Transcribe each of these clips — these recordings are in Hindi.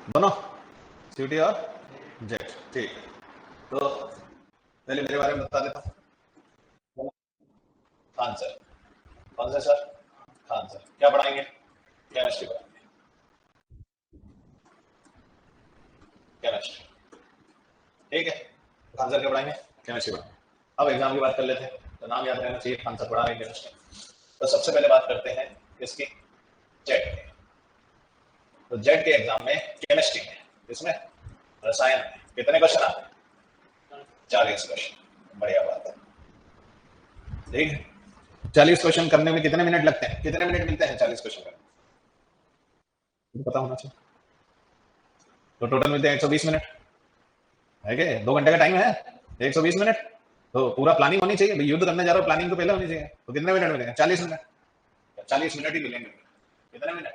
दोनों सीटी और जेट, ठीक है। तो पहले मेरे बारे में बता देता हूँ। खान सर। कौन सा सर? खान सर। क्या पढ़ाएंगे? केमिस्ट्री पढ़ाएंगे। केमिस्ट्री, ठीक है। खान सर क्या पढ़ाएंगे? केमिस्ट्री पढ़ाएंगे। अब एग्जाम की बात कर लेते हैं, तो नाम याद रहना चाहिए, खान सर पढ़ा रहे हैं केमिस्ट्री। तो सबसे पहले बात करते हैं इसकी जेट की। तो जेट के एग्जाम में केमिस्ट्री में, इसमें रसायन में कितने क्वेश्चन आते हैं? 40 क्वेश्चन। बढ़िया बात है, ठीक है। 40 क्वेश्चन करने में कितने मिनट लगते हैं? कितने मिनट मिलते हैं 40 क्वेश्चन करने में? पता होना चाहिए। तो टोटल मिलते हैं 120 मिनट, है क्या? 2 घंटे का टाइम है, 120 मिनट। तो पूरा प्लानिंग होनी चाहिए भाई, युद्ध करने जा रहा हो, प्लानिंग तो पहले होनी चाहिए। तो कितने मिनट मिलेंगे? 40 मिनट। 40 मिनट ही मिलेंगे। कितने मिनट?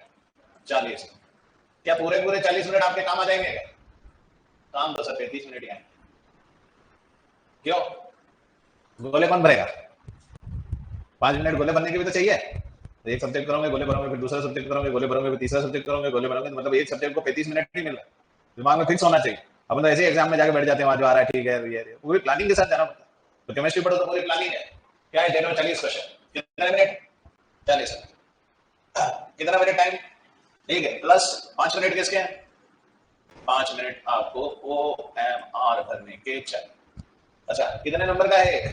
40। क्या पूरे पूरे 40 मिनट आपके काम आ जाएंगे क्या? काम तो सर 35 मिनट ही आएंगे। क्यों? गोले कौन भरेगा? 5 मिनट गोले बनने के भी तो चाहिए। तो एक सब्जेक्ट करोगे, गोले भरोगे, फिर दूसरा सब्जेक्ट करोगे, गोले भरोगे, फिर तीसरा सब्जेक्ट करोगे, गोले भरोगे, तो मतलब एक सब्जेक्ट को 35 मिनट नहीं मिल रहा। दिमाग में फिक्स होना चाहिए। अपन तो ऐसे एग्जाम में जाके बैठ जाते हैं, वहां जो आ रहा है ठीक है, ये पूरी प्लानिंग के साथ जाना पड़ता है। तो केमिस्ट्री पढ़ो तो पूरी प्लानिंग है। क्या है? डेट में 40 क्वेश्चन, कितने मिनट? 40 मिनट। कितना मिनट टाइम? ठीक है, प्लस 5 मिनट किसके हैं? 5 मिनट आपको OMR भरने के चाहिए। अच्छा, कितने नंबर का है?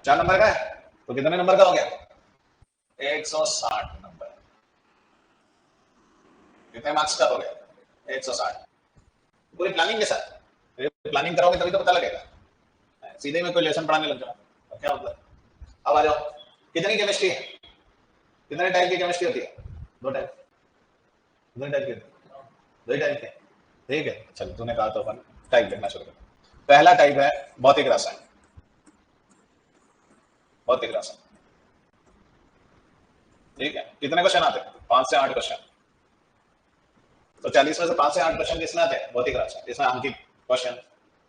4 नंबर का है। तो कितने नंबर का हो गया? 160 नंबर। कितने मार्क्स का हो गया? 160। पूरी प्लानिंग के साथ। प्लानिंग करोगे तभी तो पता लगेगा। सीधे में कोई लेसन पढ़ाने लग जाओ तो क्या मतलब? अब आ जाओ, कितनी केमिस्ट्री है? कितने टाइप की केमिस्ट्री होती है? 2 टाइप। कितने टाइप की? 2 ही टाइप के, ठीक है। चल, तूने कहा तो अपन टाइप देखना शुरू कर। पहला टाइप है भौतिक रसायन। भौतिक रसायन, ठीक है। कितने क्वेश्चन आते हैं? 5 से 8 क्वेश्चन। तो 40 में से 5 से 8 क्वेश्चन किसमें आते हैं? भौतिक रसायन। इसमें अंकित क्वेश्चन,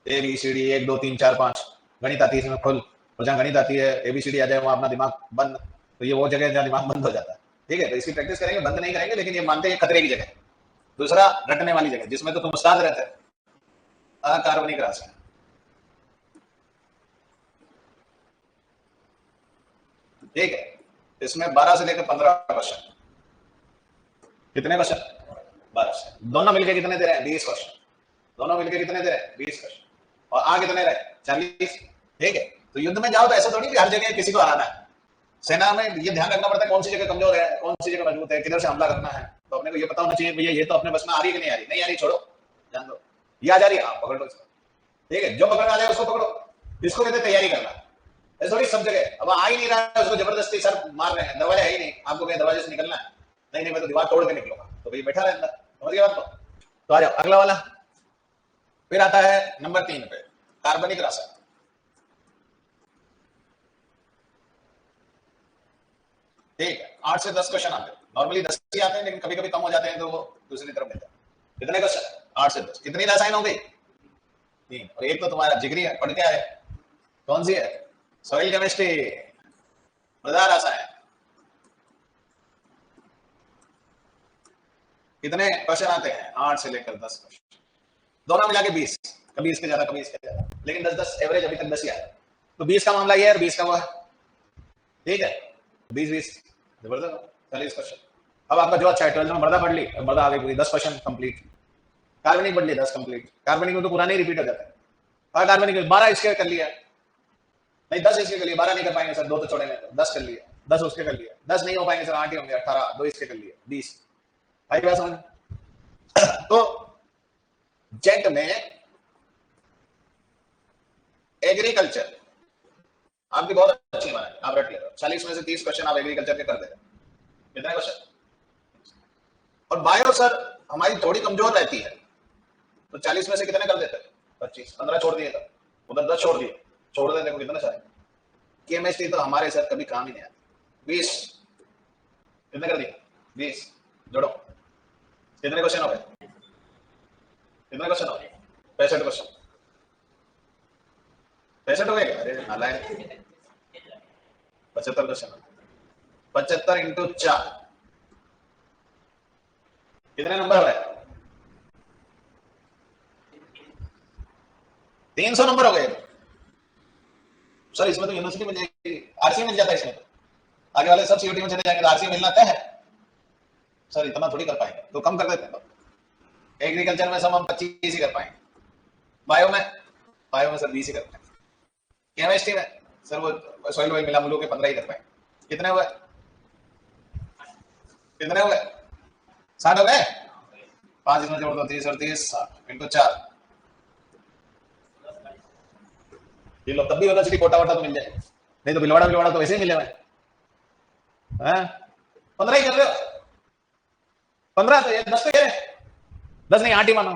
ABCD 1 2 3 4 5। गणित आती है इसमें फुल, और जहाँ गणित आती है ABCD आ जाए वहां अपना दिमाग बंद। तो ये वो जगह जहाँ दिमाग बंद हो जाता है, ठीक है। तो इसकी प्रैक्टिस करेंगे, बंद नहीं करेंगे, लेकिन ये मानते हैं खतरे की जगह। दूसरा, रटने वाली जगह, जिसमें तो तुम उस्ताद रहते हैं, अकार्बनिक रसायन, ठीक है। इसमें 12 से लेकर 15 क्वेश्चन। कितने क्वेश्चन? 12 से। दोनों मिलकर कितने दे रहे हैं? 20 क्वेश्चन। दोनों मिलकर कितने दे रहे हैं? 20 क्वेश्चन। और आ कितने रहे? 40, ठीक है। तो युद्ध में जाओ तो ऐसा थोड़ी कि हर जगह किसी को हराना है। सेना में ये ध्यान रखना पड़ता है कौन सी जगह कमजोर है, कौन सी जगह मजबूत है, किधर से हमला करना है। तो अपने को ये पता होना चाहिए भैया ये तो अपने बस में आ रही है कि नहीं आ रही। नहीं आ रही, छोड़ो, जान दो। ये आ जा रही है, हाँ पकड़ लो इसको, ठीक है। जो पकड़ में आ जाए उसको पकड़ो। इसको कहते तैयारी करना। ऐसा थोड़ी सब जगह अब आ ही नहीं रहा है उसको जबरदस्ती सर मार रहे हैं, दरवाजा है ही नहीं, आपको कहीं दरवाजे से निकलना है। नहीं नहीं, मैं तो दीवार तोड़ के निकलूंगा, तो भाई बैठा रहे अंदर। समझ गया बात को? तो आ जाओ अगला वाला। फिर आता है नंबर 3 पे, कार्बनिक रासायन। ठीक है, 8 से 10 क्वेश्चन आते हैं। नॉर्मली 10 ही आते हैं, लेकिन कभी कभी कम हो जाते हैं तो वो दूसरी तरफ देते हैं। कितने क्वेश्चन? 8 से 10। कितनी रसायन हो गई? 3। और एक तो तुम्हारा जिगरी है, पढ़ क्या है? कौन सी है? सॉइल केमिस्ट्री, मृदा रसायन। कितने क्वेश्चन आते हैं? 8 से लेकर 10 क्वेश्चन। दोनों मिला के 20। कभी इसके ज्यादा, कभी इसके ज्यादा, लेकिन 10-10 एवरेज अभी तक 10 ही आया। तो 20 का मामला ये है और 20 का वो है, ठीक है। 20-20 जबरदस्त, 40 क्वेश्चन। अब आपका जो अच्छा है, 12 में मृदा पढ़ ली, मृदा आ गई पूरी 10 क्वेश्चन कंप्लीट। कार्बनिक पढ़ ली 10 कंप्लीट। कार्बनिक में तो पुराने ही रिपीट हो जाते हैं। कार्बनिक में 12 इसके कर लिया, नहीं 10 इसके कर लिया। 12 नहीं कर पाएंगे सर, 2 तो छोड़ेंगे, 10 कर लिए। 10 उसके कर लिए, 10 नहीं हो पाएंगे सर, 8 ही होंगे। 18, 2 इसके कर लिए, 20। भाई बात समझ। तो जेट में एग्रीकल्चर आपकी बहुत अच्छी माना है, आप रट ले रहे हो। 40 में से 30 क्वेश्चन आप एग्रीकल्चर के कर दे रहे हो। कितने क्वेश्चन? और बायो सर हमारी थोड़ी कमजोर रहती है, तो 40 में से कितने कर देते हैं? 25। 15 छोड़ दिए, था उधर 10 छोड़ दिए, छोड़ देते को कितने सारे। केमिस्ट्री तो हमारे सर कभी काम ही नहीं आती। 20 कितने कर दिए? 20 जोड़ो, कितने क्वेश्चन हो गए? कितने क्वेश्चन हो गए? 65 क्वेश्चन। 65 हो गए? अरे नालायक, 75 क्वेश्चन। 75 इंटू 4, कितने नंबर हो रहे हैं? 300 नंबर हो गए सर। इसमें तो यूनिवर्सिटी मिल जाएगी, आरसी मिल जाता है इसमें तो। आगे वाले सब सीयूटी में चले जाएंगे तो आरसी मिलना तय है सर। इतना थोड़ी कर पाएंगे तो कम कर देते हैं। एग्रीकल्चर में सब हम 25 ही कर पाएंगे, बायो में सर 20 ही कर पाएंगे, केमिस्ट्री में सर वो सॉइल वॉइल मिला मुलू के 15 ही कर पाएंगे। कितने हुए? कितने हुए? 60 हो गए। 5 इसमें जोड़ दो, 30 और 30 60 इंटू 4। ये लो, तब भी यूनिवर्सिटी कोटा वोटा तो मिल जाए, नहीं तो बिलवाड़ा तो वैसे ही मिले हुए हैं। 15 ही कर रहे हो? 15 तो ये 10 तो ये 10 नहीं 8 ही मानो।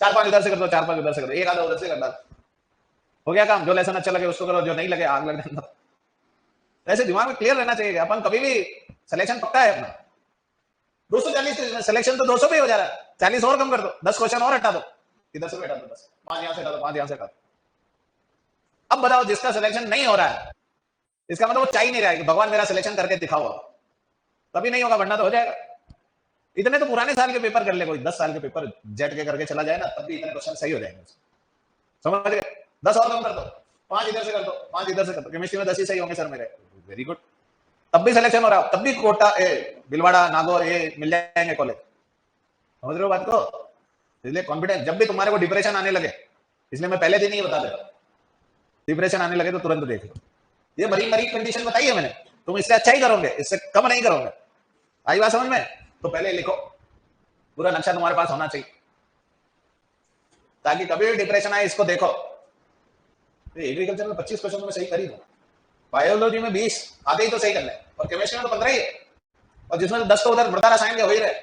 4-5 इधर से कर दो, 4-5 उधर से कर दो, एक आधा उधर से कर दो, हो गया काम। जो लेसन अच्छा लगे उसको करो, जो नहीं लगे आग लग जाना। ऐसे दिमाग में क्लियर रहना चाहिए। अपन कभी भी सिलेक्शन पक्का है अपना। 240 सिलेक्शन तो 200 पे हो जा रहा है, 40 और कम कर दो, 10 क्वेश्चन और हटा दो, इधर से हटा दो, 10 5 यहां से हटा दो, 5 यहां से हटा दो। अब बताओ जिसका सिलेक्शन नहीं हो रहा है, इसका मतलब वो चाह ही नहीं रहा है कि भगवान मेरा सिलेक्शन करके दिखाओ, तभी नहीं होगा, वरना तो हो जाएगा। इतने तो पुराने साल के पेपर कर ले कोई, 10 साल के पेपर जेट के करके चला जाए ना, तब भी इतने क्वेश्चन सही हो जाएंगे। समझ गए? 10 और कम कर दो, 5 इधर से कर दो, 5 इधर से कर दो। केमिस्ट्री में 10 ही सही होंगे सर मेरे, वेरी गुड। तब भी सिलेक्शन हो रहा हो, तब भी कोटा बिलवाड़ा नागौर ये मिल जाएंगे कॉलेज। समझ रहे हो बात को? इसलिए कॉन्फिडेंस, जब भी तुम्हारे को डिप्रेशन आने लगे, इसलिए मैं पहले दिन ही बता देता, डिप्रेशन आने लगे तो तुरंत देख लो। ये मरी मरी कंडीशन बताई है मैंने, तुम इससे अच्छा ही करोगे, इससे कम नहीं करोगे। आई बात समझ में? तो पहले लिखो, पूरा नक्शा तुम्हारे पास होना चाहिए, ताकि कभी भी डिप्रेशन आए इसको देखो। एग्रीकल्चर में 25 क्वेश्चन में सही करी दो, बायोलॉजी में 20 आते ही तो सही करना है, और केमिस्ट्री में तो 15 ही है, और जिसमें तो 10 तो उधर मृदा रसायन के हो ही रहे।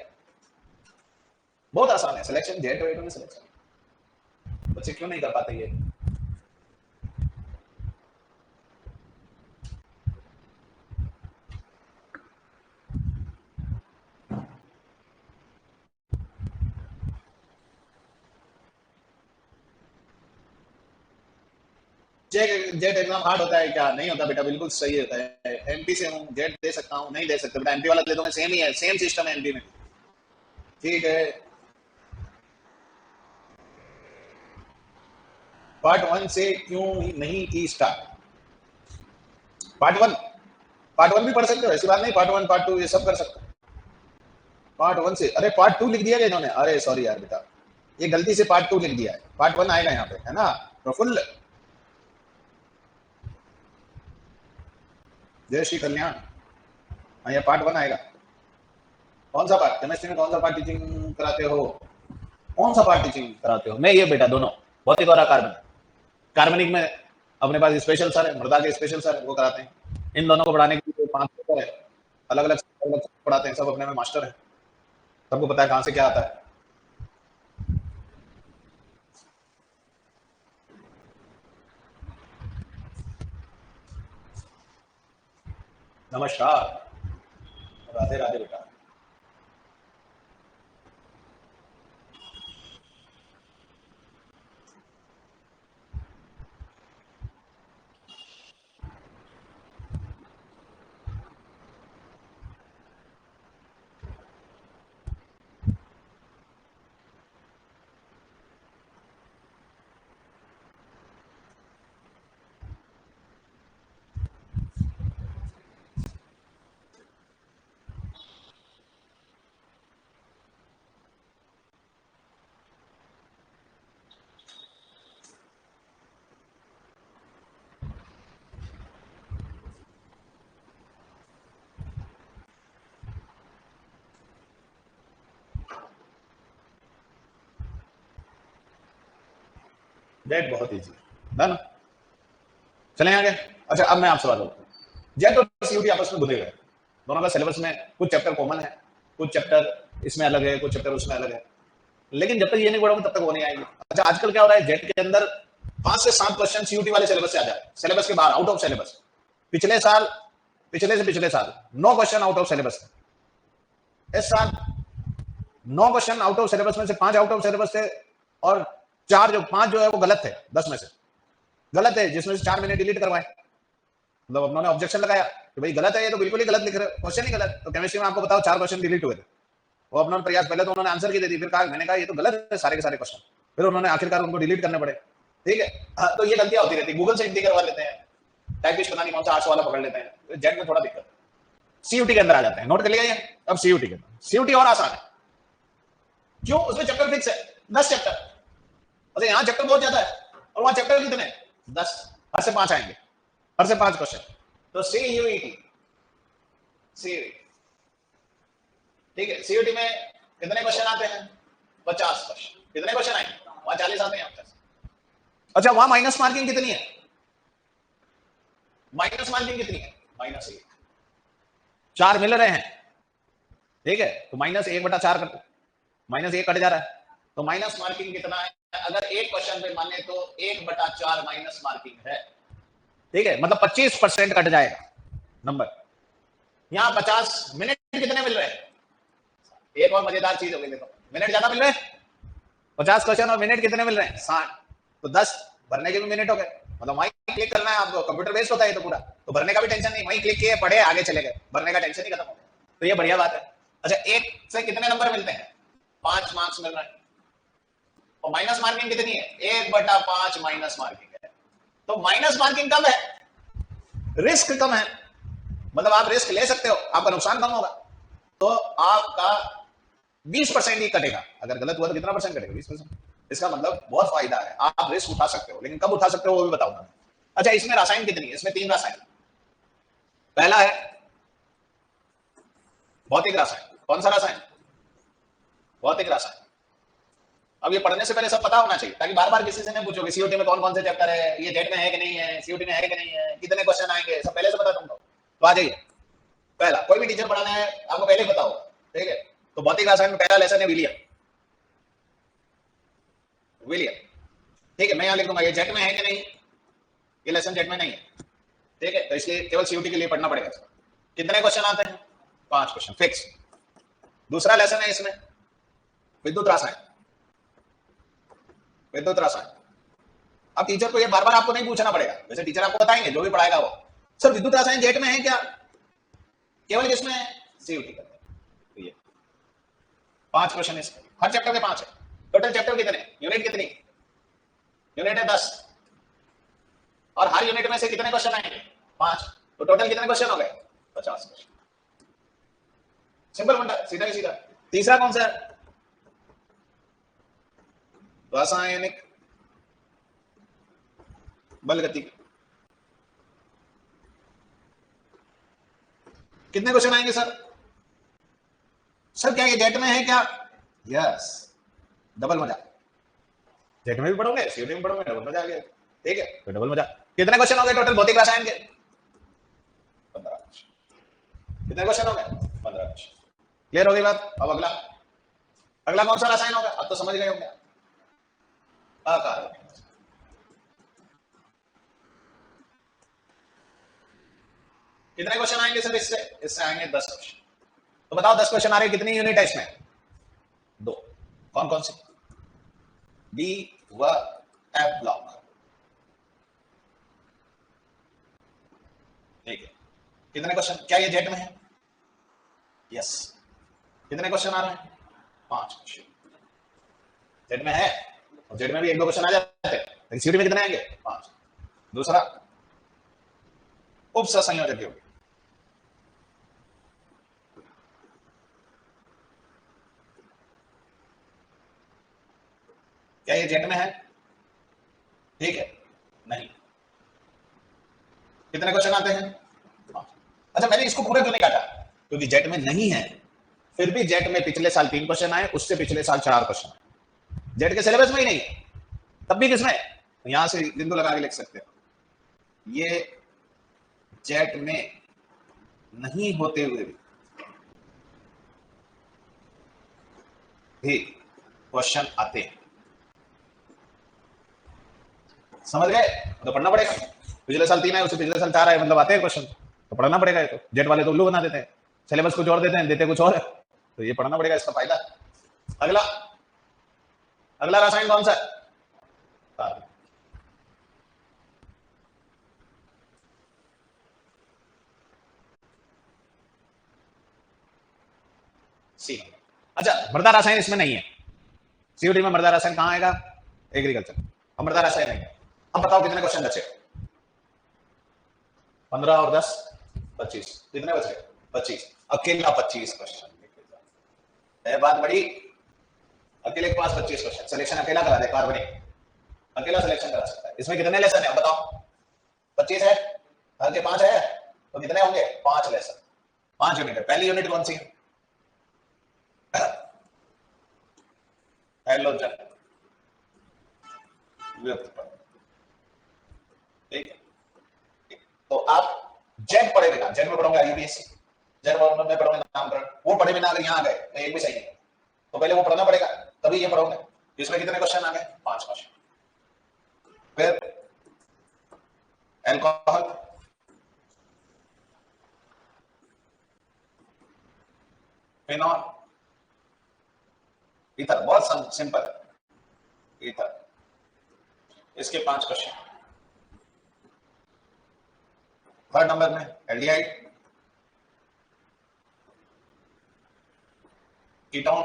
बहुत आसान है सिलेक्शन, जेट वेट में सिलेक्शन। बच्चे क्यों नहीं कर पाते ये? जेट एग्जाम हार्ड होता है क्या? नहीं होता बेटा, बिल्कुल सही होता है। एमपी से हूँ, जेट दे सकता हूँ? नहीं दे सकते बेटा, एमपी वाला दे दो, सेम ही है, सेम सिस्टम है एमपी में। ठीक है, पार्ट 1 से क्यों नहीं की स्टार्ट? पार्ट वन भी पढ़ सकते हो, ऐसी बात नहीं। पार्ट 1 पार्ट 2 ये सब कर सकते हो। पार्ट 1 से, अरे पार्ट 2 लिख दिया क्या इन्होंने? अरे सॉरी यार बेटा, ये गलती से पार्ट 2 लिख दिया है, पार्ट 1 आएगा यहाँ पे, है ना प्रफुल्ल? जय श्री कल्याण। हाँ, ये पार्ट 1 आएगा। कौन सा पार्ट? केमिस्ट्री में कौन सा पार्ट टीचिंग कराते हो? कौन सा पार्ट टीचिंग कराते हो? मैं ये बेटा दोनों, भौतिक और कार्बनिक। कार्बनिक में अपने पास स्पेशल सर है, मृदा के स्पेशल सर, वो कराते हैं। इन दोनों को पढ़ाने के लिए 5 पेपर है, अलग अलग पढ़ाते हैं, सब अपने में मास्टर है, सबको पता है कहाँ से क्या आता है। नमस्कार, राधे राधे बेटा। जेट बहुत इजी है ना? चलें आगे। अच्छा, अब मैं आपसे बात करता हूँ, जेट और सीयूटी आपस में घुले गए, दोनों का सिलेबस में कुछ चैप्टर कॉमन है, कुछ चैप्टर इसमें अलग है, कुछ चैप्टर उसमें अलग है, लेकिन जब तक ये नहीं पढ़ोगे तब तक वो नहीं आएगी। अच्छा, आजकल क्या हो रहा है, जेट के अंदर 5 से 7 क्वेश्चन सीयूटी वाले सिलेबस से आ जाए, सिलेबस के बाहर, आउट ऑफ सिलेबस। पिछले से पिछले साल 9 क्वेश्चन आउट ऑफ सिलेबस थे। इस साल 9 क्वेश्चन आउट ऑफ सिलेबस में से 5 आउट ऑफ सिलेबस थे, और 5 जो है वो गलत थे, 10 में से गलत है, जिसमें से 4 मैंने डिलीट करवाए। मतलब उन्होंने ऑब्जेक्शन लगाया कि भाई गलत है, ये तो बिल्कुल ही गलत लिख रहे हो, क्वेश्चन ही गलत। तो केमिस्ट्री में आपको बताओ 4 क्वेश्चन डिलीट हुए थे, वो अपना प्रयास, पहले तो उन्होंने आंसर की दे दी, फिर कहा, मैंने कहा ये तो गलत है सारे के सारे क्वेश्चन, फिर उन्होंने आखिरकार उनको डिलीट करने पड़े। ठीक है, हाँ, तो ये गलतियां होती रहती, गूगल से हिंदी करवा लेते हैं, टाइपिस्ट पता नहीं कौन सा आर्ट्स वाला पकड़ लेते हैं, जेट में थोड़ा दिक्कत। सीयूटी के अंदर आ जाते हैं, नोट कर लिया ये। अब सीयूटी के अंदर, सीयूटी और आसान है, क्यों? उसमें चैप्टर फिक्स है, 10 चैप्टर। अच्छा, यहाँ चैप्टर बहुत ज्यादा है, और वहां चैप्टर कितने? 10, हर से 5 आएंगे, हर से 5 क्वेश्चन। तो सीयूटी, सीयूटी, ठीक है, सीयूटी में कितने क्वेश्चन आते हैं? 50 क्वेश्चन। कितने क्वेश्चन आएंगे? वहां 40 आते हैं, 50। अच्छा, वहां माइनस मार्किंग कितनी है? माइनस मार्किंग कितनी है? -1। 4 मिल रहे हैं, ठीक है, तो -1/4 कर दो, -1 कट जा रहा है, तो माइनस मार्किंग कितना है? अगर एक क्वेश्चन पे माने तो 1/4 माइनस मार्किंग है, ठीक है, मतलब 25% कट जाएगा नंबर। यहां 50 मिनट कितने मिल रहे हैं? एक और मजेदार चीज हो गई, देखो, मिनट ज्यादा मिल रहे हैं, 50 क्वेश्चन और मिनट कितने मिल रहे हैं? 60। तो 10 भरने के भी मिनट हो गए, मतलब वहीं क्लिक करना है आपको, कंप्यूटर बेस्ड होता है तो पूरा, तो भरने का भी टेंशन नहीं, वहीं क्लिक किए, पढ़े, आगे चले गए, भरने का टेंशन ही खत्म हो गया। तो ये बढ़िया बात है। अच्छा, एक से कितने नंबर मिलते हैं? 5 मार्क्स मिल रहे हैं, और माइनस मार्किंग कितनी है? 1/5 माइनस मार्किंग है। तो माइनस मार्किंग कम है, रिस्क कम है, मतलब आप रिस्क ले सकते हो, आपका नुकसान कम होगा, तो आपका 20% ही कटेगा। अगर गलत हुआ तो कितना परसेंट कटेगा? 20%। इसका मतलब बहुत फायदा है, आप रिस्क उठा सकते हो, लेकिन कब उठा सकते हो वो भी बताऊंगा। अच्छा, इसमें रसायन कितनी है? इसमें 3 रसायन। पहला है भौतिक रसायन। कौन सा रसायन? भौतिक रसायन। अब ये पढ़ने से पहले सब पता होना चाहिए, ताकि बार बार किसी से नहीं पूछोगे सीयूटी में कौन कौन से चैप्टर है, ये जेट में है कि नहीं है, सीयूटी में है कि नहीं है, कितने क्वेश्चन आएंगे, सब पहले से पता तुमको। तो आ जाइए, पहला, कोई भी टीचर पढ़ाना है आपको पहले पता होगा, ठीक है। तो भौतिक रसायन में पहला लेसन है विलियम। विलियम, ठीक है, मैं यहां लिख दूंगा, ये जेट में है कि नहीं, ये लेसन जेट में नहीं है, ठीक है, तो इसलिए केवल सीयूटी के लिए पढ़ना पड़ेगा। कितने क्वेश्चन आते हैं? 5 क्वेश्चन फिक्स। दूसरा लेसन है इसमें विद्युत रसायन। विद्युत रसायन, अब टीचर को ये बार बार आपको नहीं पूछना पड़ेगा, वैसे टीचर आपको बताएंगे जो भी पढ़ाएगा वो, सर विद्युत रसायन जेट में है क्या? केवल किसमें है? सीयूटी का। तो ये 5 क्वेश्चन इसमें, हर चैप्टर के 5 है। टोटल चैप्टर कितने? यूनिट कितनी? यूनिट है 10, और हर यूनिट में से कितने क्वेश्चन आएंगे? 5। तो टोटल कितने क्वेश्चन हो गए? 50 क्वेश्चन। सिंपल फंडा, सीधा ही सीधा। तीसरा कौन सा है? रासायनिक बल गति। कितने क्वेश्चन आएंगे सर? सर क्या ये जेट में है क्या? यस, डबल मजा। जेट में भी पढ़ोगे, सीयूटी में पढ़ोगे, डबल मजा आ गया, ठीक है, तो डबल मजा। कितने क्वेश्चन हो गए टोटल भौतिक रसायन के? 15 क्वेश्चन। कितने क्वेश्चन हो गए? 15 क्वेश्चन। क्लियर हो गई बात? अब अगला, अगला कौन सा रसायन होगा? अब तो समझ गए होंगे। अकार्बनिक। कितने क्वेश्चन आएंगे सर इससे? इससे आएंगे 10 क्वेश्चन। तो बताओ 10 क्वेश्चन आ रहे, कितनी यूनिट है इसमें? 2। कौन कौन से? बी व एफ ब्लॉक, ठीक है। कितने क्वेश्चन? क्या ये जेट में है? यस। कितने क्वेश्चन आ रहे हैं? 5 क्वेश्चन। जेट में है, और जेट में भी 1-2 क्वेश्चन आ जाते हैं, लेकिन सीयूटी में कितने आएंगे? 5। दूसरा उप संयोजक योग। क्या ये जेट में है? ठीक है, नहीं। कितने क्वेश्चन आते हैं? 5। अच्छा, मैंने इसको पूरे क्यों नहीं काटा? क्योंकि जेट में नहीं है, फिर भी जेट में पिछले साल 3 क्वेश्चन आए, उससे पिछले साल 4 क्वेश्चन। जेट के सिलेबस में ही नहीं है, तब भी किसमें? तो यहां से बिंदु लगा के लिख सकते हो, ये जेट में नहीं होते हुए भी क्वेश्चन आते हैं। समझ गए? तो पढ़ना पड़ेगा। पिछले साल 3 आए, उससे पिछले साल 4 आए, मतलब आते हैं क्वेश्चन, तो पढ़ना पड़ेगा। ये तो जेट वाले तो उल्लू बना देते हैं, सिलेबस कुछ और देते हैं, देते कुछ और है, तो ये पढ़ना पड़ेगा, इसका फायदा। अगला, अगला रसायन कौन सा है? कार्बन। सी। अच्छा, मृदा रसायन इसमें नहीं है, सीयूटी में मृदा रसायन कहां आएगा? एग्रीकल्चर। अब मृदा रसायन नहीं है। अब बताओ कितने क्वेश्चन बचे? 15 और 10 25, कितने बचे? 25। अकेला 25 क्वेश्चन है, बात बड़ी। अकेले के पास 25 क्वेश्चन, सिलेक्शन अकेला करा दे, कार्बनिक अकेला सिलेक्शन करा सकता है। इसमें कितने लेसन है बताओ? 25 है, हर के 5 है, तो कितने होंगे? 5 लेसन, 5 यूनिट है। पहली यूनिट कौन सी है? हेलोजन, ठीक है। तो आप जेड पढ़े बिना, जेड में पढ़ोगे यूपीएससी, जेड में पढ़ोगे नामकरण, वो पढ़े बिना अगर यहाँ आ गए तो एक भी सही नहीं, तो पहले वो पढ़ना पड़ेगा तभी ये पढ़ोगे। इसमें कितने क्वेश्चन आ गए? 5 क्वेश्चन। फिर एल्कोहल, फिनॉल, ईथर, बहुत सिंपल, ईथर, इसके 5 क्वेश्चन। थर्ड नंबर में एल्डिहाइड, कीटोन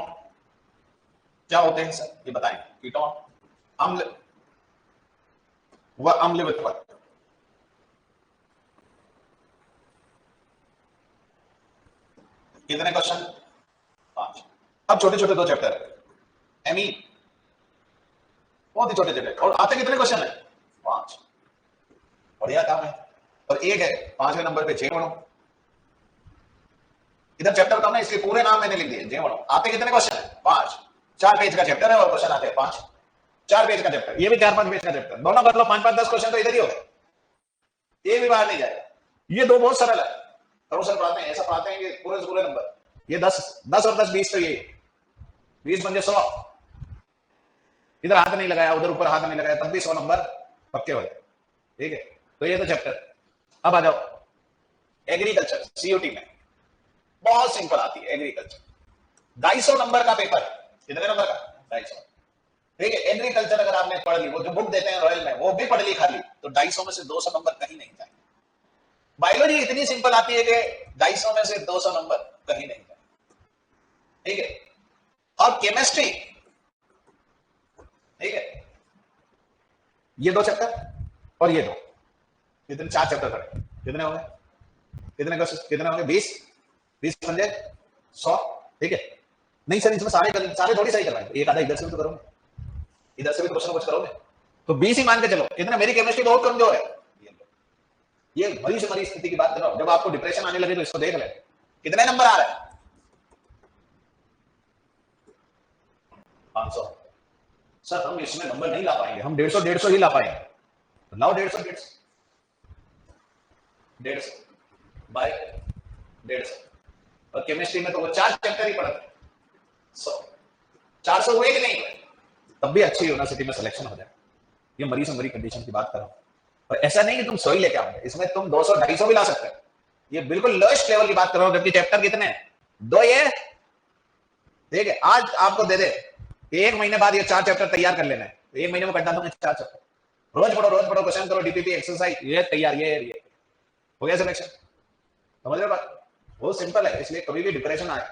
क्या होते हैं सर ये बताएं? कीटोन अम्ल व अम्ल वित्पत्त, कितने क्वेश्चन? 5। अब छोटे छोटे 2 चैप्टर एमी, बहुत ही छोटे छोटे, और आते कितने क्वेश्चन है? 5। बढ़िया काम है। और एक है 5वें नंबर पे जैव अणु, इधर चैप्टर कम है इसलिए पूरे नाम मैंने लिख दिए, जैव अणु। आते कितने क्वेश्चन है? 5। 4 पेज का चैप्टर है और क्वेश्चन आते हैं 5। 4 पेज का चैप्टर, ये भी 4-5 पेज का चैप्टर, दोनों कर लो 5-5 10 क्वेश्चन तो इधर ही हो गए, ये भी बाहर नहीं जाएगा। ये 2 बहुत सरल है, और सर पढ़ाते हैं ऐसा पढ़ाते हैं कि पूरे नंबर, ये 10 और 10 20, तो ये 20 बन 100, इधर हाथ नहीं लगाया उधर ऊपर हाथ नहीं लगाया तब भी 100 नंबर पक्के हो गए, ठीक है। तो ये तो चैप्टर। अब आ जाओ एग्रीकल्चर, सीयूटी में बहुत सिंपल आती है एग्रीकल्चर, 250 नंबर का पेपर। कितने नंबर का? 250, ठीक है। एग्रीकल्चर अगर आपने पढ़ ली, वो जो बुक देते हैं रॉयल में, वो भी पढ़ ली खाली, तो 250 में से 200 नंबर कहीं नहीं जाए। बायोलॉजी इतनी सिंपल आती है कि 250 में से 200 नंबर कहीं नहीं जाए, ठीक है। और केमिस्ट्री, ठीक है, ये 2 चैप्टर और ये 2, कितने? 4 चैप्टर पढ़े, कितने हो गए? कितने होंगे? 20 समझे 100, ठीक है। नहीं सर इसमें सारे थोड़ी सही करवाएंगे, एक आधा इधर से भी तो करोगे, इधर से भी कुछ ना कुछ करोगे, तो 20 ही मान के चलो। कितना? मेरी केमिस्ट्री बहुत कमजोर है, ये मरी से मरी स्थिति की बात कर रहा हूं। जब आपको डिप्रेशन आने लगे तो इसको देख ले, कितने नंबर आ रहे हैं? 500। सर हम इसमें नंबर नहीं ला पाएंगे, हम 150 ही ला पाएंगे, तो लाओ 150 बाय 150। और केमिस्ट्री में तो वो 4 चैप्टर ही पढ़ते हैं, 400 हुए कि नहीं? तब भी अच्छी यूनिवर्सिटी में सिलेक्शन हो जाए। ये मरी से मरी कंडीशन की बात कर रहा हूं, और ऐसा नहीं कि तुम 100 ही लेके आओगे, इसमें तुम 200-250 भी ला सकते हो। ये बिल्कुल लोएस्ट लेवल की बात कर रहा हूं, जबकि चैप्टर कितने हैं? 2 ये, ठीक है। आज आपको दे दे 1 महीने बाद ये 4 चैप्टर तैयार कर लेना है, 1 महीने में करता तुम्हें 4 चैप्टर, रोज पढ़ो, क्वेश्चन करो, डीपीपी एक्सरसाइज, ये तैयार, ये हो गया सिलेक्शन। समझ रहे हो बात? बहुत सिंपल है, इसलिए कभी भी डिप्रेशन आए।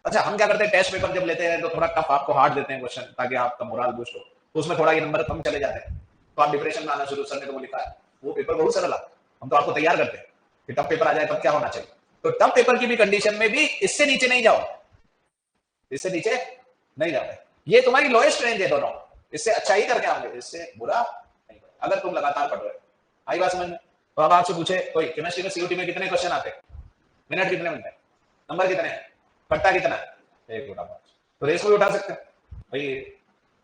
अच्छा हम क्या करते हैं, टेस्ट पेपर जब लेते हैं तो थोड़ा टफ आपको हार्ड देते हैं क्वेश्चन, ताकि आपका मोरल बूस्ट हो, तो उसमें थोड़ा ये नंबर कम चले जाते हैं, तो आप डिप्रेशन में आना शुरू। सर ने तो वो लिखा है, वो पेपर बहुत सरल है, हम तो आपको तैयार करते हैं कि टफ पेपर आ जाए तब क्या होना चाहिए। तो टफ पेपर की भी कंडीशन में भी इससे नीचे नहीं जाओ, इससे नीचे नहीं जाओ, ये तुम्हारी लोएस्ट रेंज है दोनों, इससे अच्छा ही करके आओगे, इससे बुरा नहीं, अगर तुम लगातार पढ़ रहे हो। आई बात समझ में? तो अब आपसे पूछे कोई केमिस्ट्री में सीयूटी में कितने क्वेश्चन आते हैं? मिनट कितने मिलते हैं? नंबर कितने हैं? कट्टा कितना है? 1/5। तो रेस को भी उठा सकते हैं भाई,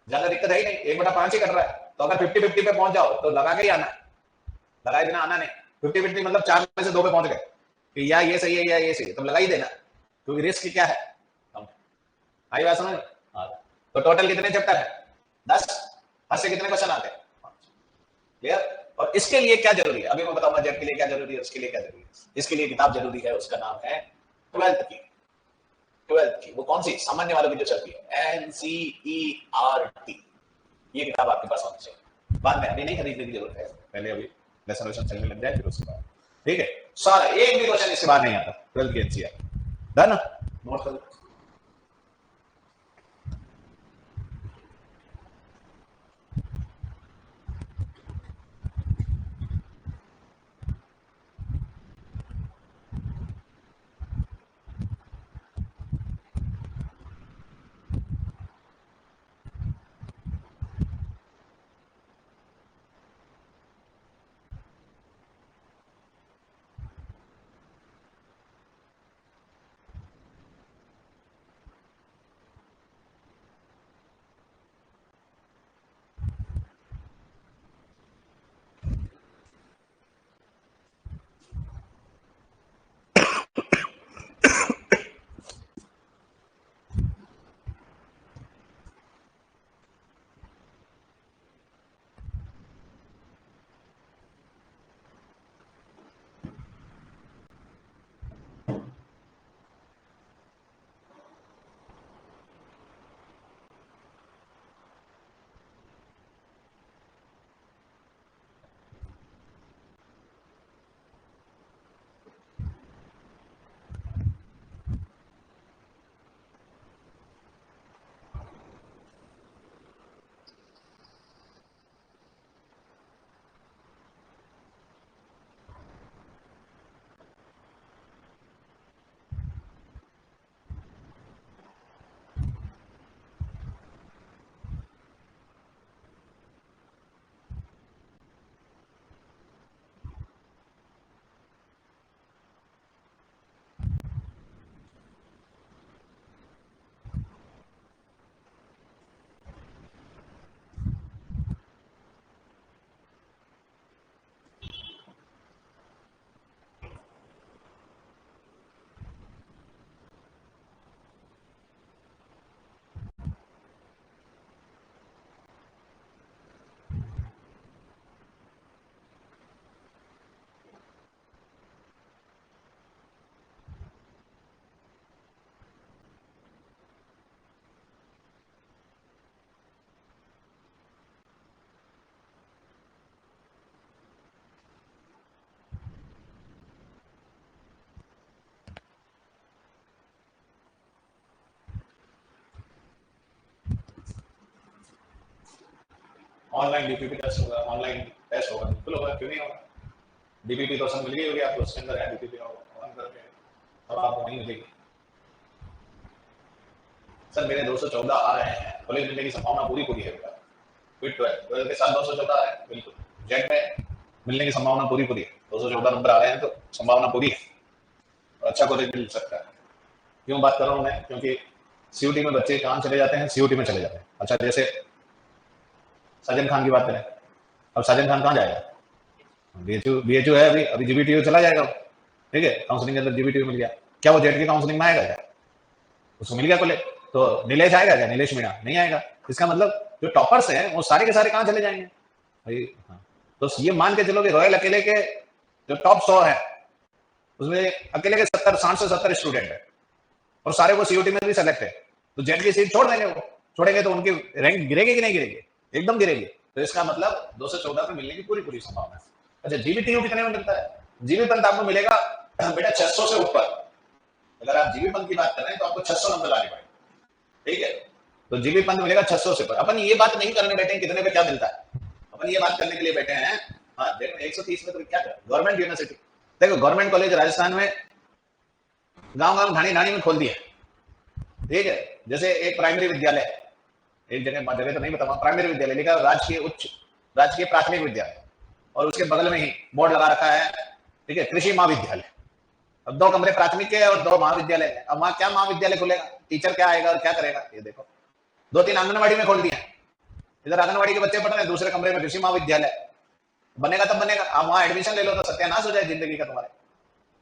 ज्यादा दिक्कत है ही नहीं, 1/5 ही कर रहा है। तो अगर 50-50 पे पहुंच जाओ तो लगा के ही आना है, लगाए बिना आना नहीं। 50-50 मतलब 4 में से 2 पे पहुंच गए कि या ये सही है या ये सही है, तो लगा ही देना, क्योंकि रिस्क क्या है? आई बात समझ? तो टोटल कितने चैप्टर है? 10। हर से कितने क्वेश्चन आते हैं? 5। क्लियर? और इसके लिए क्या जरूरी है अभी मैं बताऊंगा, जेब के लिए क्या जरूरी है, उसके लिए क्या जरूरी है। इसके लिए किताब जरूरी है, उसका नाम है 12th की। वो कौन सी? सामान्य वालों की जो चलती है, NCERT। ये किताब आपके पास होनी चाहिए, बाद में अभी नहीं खरीदने की जरूरत है, पहले अभी लेसन वेसन चलने लग जाए फिर उसके बाद, ठीक है। सारा एक भी क्वेश्चन इसके बाद नहीं आता 12th की NCERT। डन? नोट कर ऑनलाइन डीपीपी टेस्ट होगा, ऑनलाइन टेस्ट होगा, बिल्कुल होगा, क्यों नहीं होगा। डीपीपी तो सब मिल गई होगी आपको, उसके अंदर है डीपीपी ऑन करके अब आपको नहीं मिलेगी। सर मेरे 214 आ रहे हैं, कॉलेज मिलने की संभावना पूरी पूरी है बेटा। फिर 12 के साथ 214 आ रहे हैं, बिल्कुल जेट में मिलने की संभावना पूरी पूरी है। 214 नंबर आ रहे हैं तो संभावना पूरी है, अच्छा कॉलेज मिल सकता है। क्यों बात कर रहा हूँ मैं, क्योंकि सीयूटी में बच्चे कहाँ चले जाते हैं, सीयूटी में चले जाते हैं। अच्छा जैसे साजिद खान की बात करें, अब साजिद खान कहाँ जाएगा, बीएचयू है, अभी अभी जीबीटीयू चला जाएगा, ठीक है, काउंसलिंग के अंदर जीबीटीयू मिल गया, क्या वो जेट की काउंसलिंग में आएगा क्या, उसको मिल गया कॉलेज, तो नीलेश आएगा क्या, नीलेश मीणा नहीं आएगा। इसका मतलब जो टॉपर्स हैं वो सारे के सारे कहाँ चले जाएंगे भाई। हाँ। तो ये मान के चलो कि रॉयल अकेले के जो टॉप 100 है उसमें अकेले के 60 से 70 स्टूडेंट है और सारे वो सीयूटी में भी सेलेक्ट है, तो जेट की सीट छोड़ देंगे, वो छोड़ेंगे तो उनकी रैंक गिरेगी कि नहीं गिरेगी, एकदम गिरेगी। तो इसका मतलब 214 पे मिलने की पूरी पूरी संभावना है। अच्छा जीबीटीयू कितने में मिलता है, जीबी पंत आपको मिलेगा बेटा 600 से ऊपर। अगर आप जीबी पंत की बात कर रहे हैं तो आपको 600 नंबर लाने पड़ेंगे, ठीक है, तो जीबी पंत मिलेगा 600 से ऊपर। अपन ये बात नहीं करने बैठे हैं कितने पे क्या मिलता है, अपन ये बात करने के लिए बैठे हैं हाँ 130 में तो क्या कर, गवर्नमेंट यूनिवर्सिटी देखो, गवर्नमेंट कॉलेज राजस्थान में गांव गांव ढाणी ढाणी में खोल दिया, ठीक है। जैसे एक प्राइमरी विद्यालय, एक जगह जगह तो नहीं बताऊंगा, प्राइमरी विद्यालय लिखा राजकीय प्राथमिक विद्यालय, और उसके बगल में ही बोर्ड लगा रखा है, ठीक है, कृषि महाविद्यालय। अब 2 कमरे प्राथमिक के और 2 महाविद्यालय है। अब वहां क्या महाविद्यालय खुलेगा, टीचर क्या आएगा और क्या करेगा, ये देखो 2-3 आंगनबाड़ी में खोल दिया, इधर आंगनबाड़ी के बच्चे पढ़ रहे हैं, दूसरे कमरे में कृषि महाविद्यालय बनेगा तब बनेगा, आप वहां एडमिशन ले लो तो सत्यानाश हो जाए जिंदगी का तुम्हारे,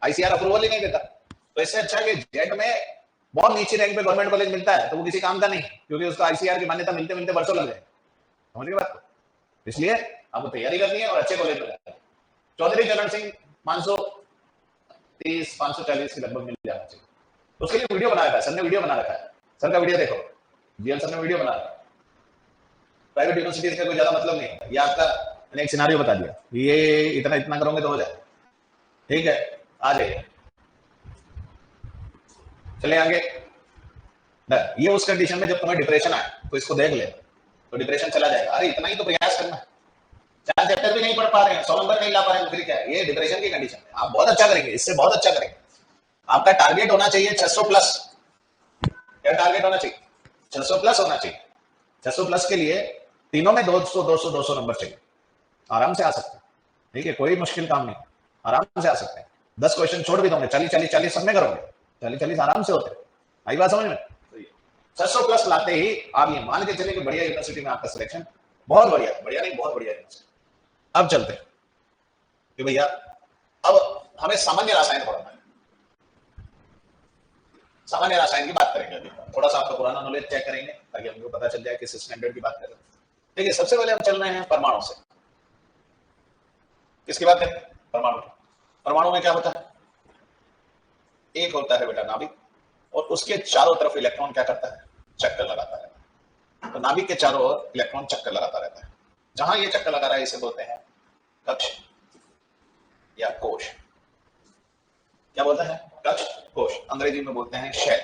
आईसीआर अप्रूवल ही नहीं देता। तो इससे अच्छा कि जेट में बहुत नीची रैंक पे गवर्नमेंट कॉलेज मिलता है तो वो किसी काम का नहीं, क्योंकि उसका आईसीआर की मान्यता मिलते मिलते वर्षों लग जाए, समझ गए बात। इसलिए आपको तैयारी करनी है और अच्छे कॉलेज में जाना है। चौधरी चरण सिंह 530-540 के लगभग मिल जाना चाहिए। उसके लिए वीडियो बना रखा है सर ने, वीडियो बना रखा है, सर का वीडियो देखो, जीएल सर ने वीडियो बना रखा है। प्राइवेट यूनिवर्सिटीज का कोई ज्यादा मतलब नहीं है, ये आपका मैंने एक सिनारियो बता दिया, ये इतना इतना करोगे तो हो जाए, ठीक है। आ जाइए, चले आगे। ये उस कंडीशन में जब तुम्हें डिप्रेशन आए तो इसको देख ले, तो डिप्रेशन चला जाएगा। अरे इतना ही तो प्रयास करना है, 4 चैप्टर भी नहीं पढ़ पा रहे हैं, 100 नंबर नहीं ला पा रहे हैं, फिर क्या है, ये डिप्रेशन की कंडीशन है। आप बहुत अच्छा करेंगे, इससे बहुत अच्छा करेंगे। आपका टारगेट होना चाहिए 600 प्लस। क्या टारगेट होना चाहिए, 600 प्लस होना चाहिए। 600 प्लस के लिए तीनों में 200 नंबर चाहिए, आराम से आ सकते हैं, ठीक है, कोई मुश्किल काम नहीं, आराम से आ सकते हैं। 10 क्वेश्चन छोड़ भी दोगे, 40-40 सब में करोगे, 40-40 आराम से होते हैं। आई बात समझ में। 600 प्लस लाते ही आप ये मान के चले कि बढ़िया यूनिवर्सिटी में आपका सिलेक्शन, बहुत बढ़िया, बढ़िया नहीं बहुत बढ़िया यूनिवर्सिटी। अब चलते हैं कि भैया अब हमें सामान्य रसायन पढ़ना है, सामान्य रसायन की बात करेंगे। अभी थोड़ा सा आपका पुराना नॉलेज चेक करेंगे ताकि हमको पता चल जाए किस स्टैंडर्ड की बात कर रहे हैं। ठीक है, सबसे पहले हम चल रहे हैं परमाणु से। किसकी बात करें, परमाणु। परमाणु में क्या होता है, एक होता है बेटा नाभिक, और उसके चारों तरफ इलेक्ट्रॉन क्या करता है, चक्कर लगाता है। तो नाभिक के चारों ओर इलेक्ट्रॉन चक्कर लगाता रहता है। जहां ये चक्कर लगा रहा है इसे बोलते हैं कक्ष या कोश। क्या बोलते हैं, कक्ष कोश, अंग्रेजी में बोलते हैं शेल,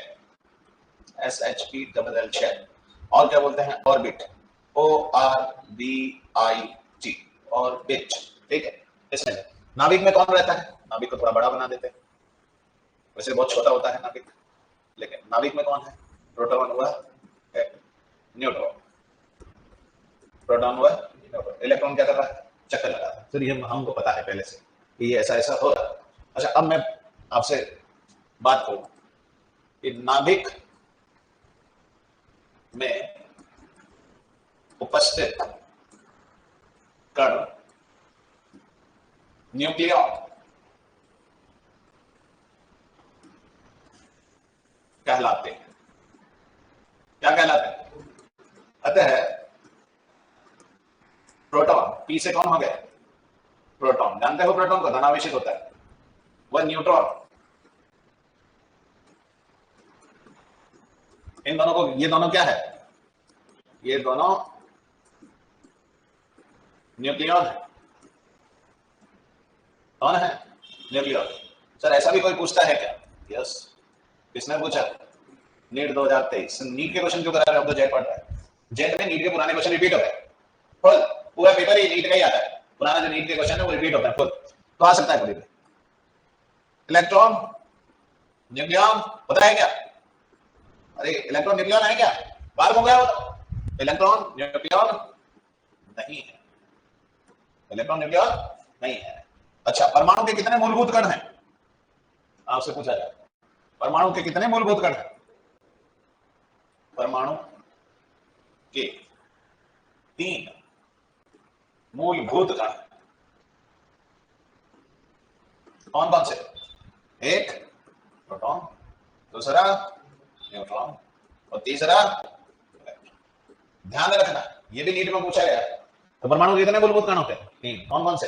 SHELL शेल। और क्या बोलते हैं, ऑर्बिट, ORBIT, ऑर्बिट, ठीक है। इसमें नाभिक में कौन रहता है, नाभिक को थोड़ा बड़ा बना देते हैं, वैसे बहुत छोटा होता है नाभिक, लेकिन नाभिक में कौन है, प्रोटॉन हुआ, न्यूट्रॉन, प्रोटॉन हुआ, इलेक्ट्रॉन क्या कर रहा है, चक्कर लगा रहा है। फिर ये हमको पता है पहले से कि ये ऐसा ऐसा हो रहा है। अच्छा अब मैं आपसे बात करूं कि नाभिक में उपस्थित कण न्यूक्लियॉन कहलाते हैं। क्या कहलाते हैं, अतः प्रोटॉन, पी से कौन हो गया, प्रोटॉन, जानते हो प्रोटॉन को, धनावेशित होता है। वह न्यूट्रॉन, इन दोनों को, ये दोनों क्या है, ये दोनों न्यूक्लियॉन है। कौन है, न्यूक्लियॉन। सर ऐसा भी कोई पूछता है क्या, यस, किसने पूछा, नीट 2023। नीट के क्वेश्चन क्यों करा रहे हो, अब तो जेट पढ़ रहा है, जेट में नीट के पुराने क्वेश्चन रिपीट हो गए। फुल पूरा पेपर ही नीट का ही आता है, पुराना जो नीट के क्वेश्चन है वो रिपीट होता है फुल, तो आ सकता है कभी भी। इलेक्ट्रॉन न्यूक्लियन पता है क्या? अरे इलेक्ट्रॉन न्यूक्लियन है क्या? बाहर घूम गया वो तो। इलेक्ट्रॉन न्यूक्लियन नहीं है, इलेक्ट्रॉन न्यूक्लियन नहीं है। अच्छा, परमाणु के कितने मूलभूत कण हैं? आपसे पूछा जाए परमाणु के कितने मूलभूत कण हैं? परमाणु के 3 मूलभूत कण कौन कौन से? एक प्रोटॉन, दूसरा न्यूट्रॉन और तीसरा इलेक्ट्रॉन। ध्यान रखना ये भी नीट में पूछा गया। तो परमाणु के कितने मूलभूत कण होते हैं? 3। कौन कौन से?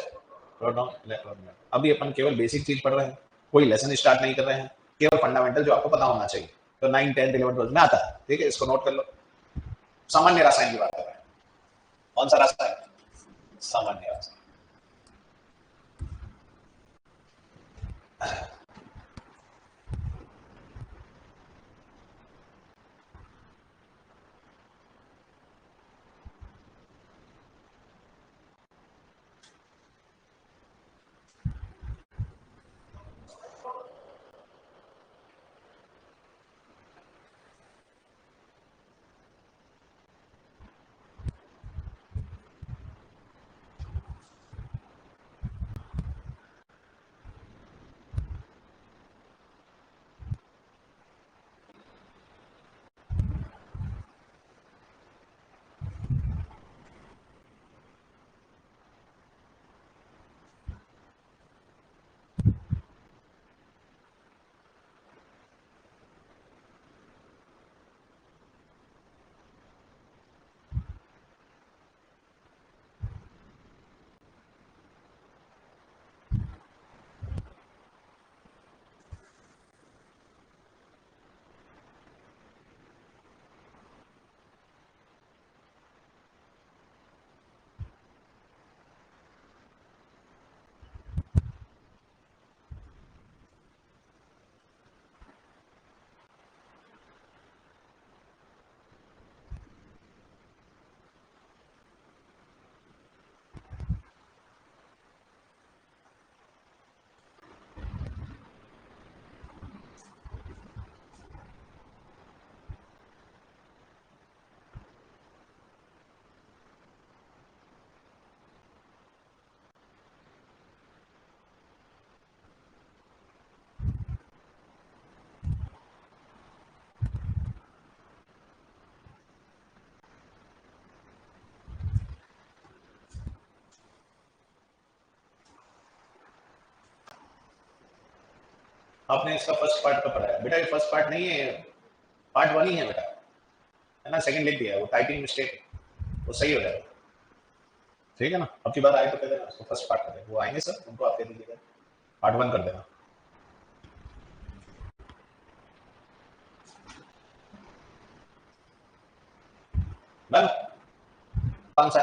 Proton, electron. अभी अपन केवल बेसिक चीज पढ़ रहे हैं, कोई लेसन स्टार्ट नहीं कर रहे हैं, केवल फंडामेंटल जो आपको पता होना चाहिए। तो 9, 10, 11, 12 में आता है, ठीक है, इसको नोट कर लो। सामान्य रसायन की बात कर रहे हैं। कौन सा रसायन? सामान्य रसायन। आपने इसका फर्स्ट पार्ट का पढ़ा है बेटा? ये फर्स्ट पार्ट नहीं है, पार्ट 1 ही है बेटा, है ना? सेकंड लिख दिया है, वो टाइपिंग मिस्टेक, वो सही हो जाएगा, ठीक है ना? अब की बार आए तो कह देना उसको फर्स्ट पार्ट कर दे, वो आएंगे सर उनको आप कह दीजिएगा पार्ट 1 कर देना। डन? कौन सा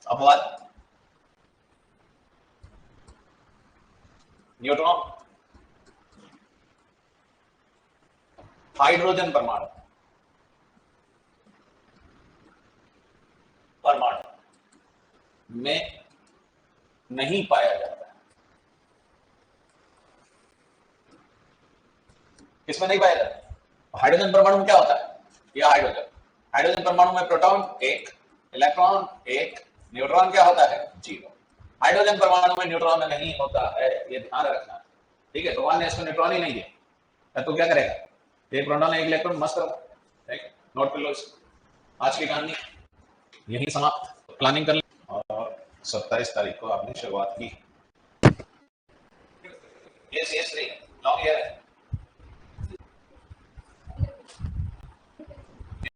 अपवाद? न्यूट्रॉन, हाइड्रोजन परमाणु, परमाणु में नहीं पाया जाता है। किसमें नहीं पाया जाता? हाइड्रोजन परमाणु में क्या होता है? यह हाइड्रोजन, हाइड्रोजन परमाणु में प्रोटॉन 1, इलेक्ट्रॉन 1, न्यूट्रॉन क्या होता है? 0। हाइड्रोजन परमाणु में न्यूट्रॉन नहीं होता है, ये ध्यान रखना, ठीक है? भगवान ने इसको न्यूट्रॉन ही नहीं दिया तो क्या करेगा? एक प्रोटॉन एक इलेक्ट्रॉन, मस्त रहो, ठीक? नोट कर लो इसको। आज की कहानी यही समाप्त। प्लानिंग कर ले। और 27 तारीख को आपने शुरुआत की। ये CS3 लॉन्ग ईयर है।